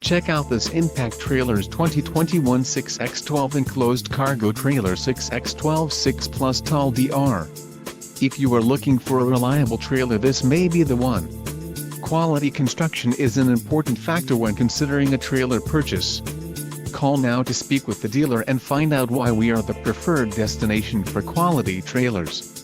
Check out this Impact Trailers 2021 6x12 enclosed cargo trailer 6x12 6 plus tall DR. If you are looking for a reliable trailer, this may be the one. Quality construction is an important factor when considering a trailer purchase. Call now to speak with the dealer and find out why we are the preferred destination for quality trailers.